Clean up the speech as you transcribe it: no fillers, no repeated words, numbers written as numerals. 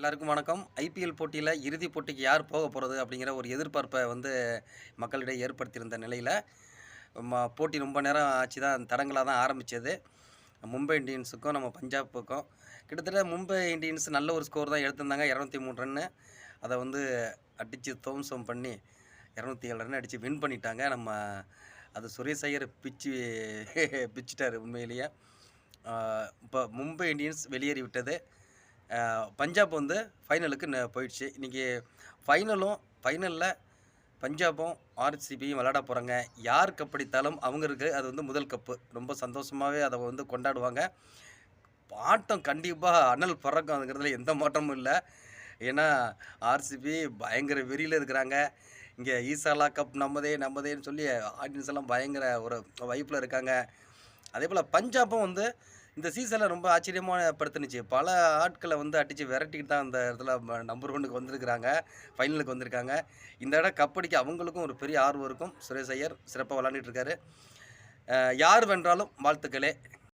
எல்லாருக்கும் வணக்கம். ஐபிஎல் போட்டியில இறுதிப் போட்டிக்கு யார் போக போறது அப்படிங்கிற ஒரு எதிர்பார்ப்பை மக்களிடையே ஏற்படுத்தியிருந்த நிலையில, போட்டி ரொம்ப நேரம் ஆச்சு தான் தடங்கலா தான் ஆரம்பிச்சது. மும்பை இந்தியன்ஸுக்கும், நம்ம பஞ்சாப்புக்கும் கிட்டத்தட்ட மும்பை இந்தியன்ஸ் நல்ல ஒரு ஸ்கோர் தான் எடுத்திருந்தாங்க. 203 ரன்னு. அத அடிச்சு துவம்சம் பண்ணி 207 ரன் அடிச்சு வின் பண்ணிட்டாங்க. அது சுரேஷ் ஐயர் பிச்சுட்டாரு உண்மையிலேயே. இப்ப மும்பை இந்தியன்ஸ் வெளியேறி விட்டது. பஞ்சாப் ஃபைனலுக்கு போயிடுச்சு. இன்னைக்கு ஃபைனல்ல பஞ்சாபும், ஆர்சிபியும் விளையாட போறாங்க. யார் கப் அடித்தாலும் அவங்களுக்கு அது முதல் கப்பு. ரொம்ப சந்தோஷமாவே அத கொண்டாடுவாங்க. ஆட்டம் கண்டிப்பா அனல் பறக்கும். அதுங்கிறதுல எந்த மாற்றமும் இல்ல. ஏன்னா, ஆர்சிபி பயங்கர வெறியில இருக்கிறாங்க. இங்க ஈசாலா கப் நம்மதேன்னு சொல்லி ஆடியன்ஸ் எல்லாம் பயங்கர ஒரு வைப்ல இருக்காங்க. அதேபோல பஞ்சாபும் இந்த சீசன்ல ரொம்ப ஆச்சரியப்படுத்துனுச்சு. பல ஆட்கள அடிச்சு விரட்டிட்டு தான் அந்த இடத்துல நம்பர் 1க்கு வந்திருக்கிறாங்க. ஃபைனலுக்கு வந்திருக்காங்க. இந்த இடம் கப் அடிக்க அவங்களுக்கும் ஒரு பெரிய ஆர்வம் இருக்கும். சுரேஷ் ஐயர் சிறப்பா விளையாண்டுட்டு இருக்காரு. யார் வென்றாலும் வாழ்த்துக்களே!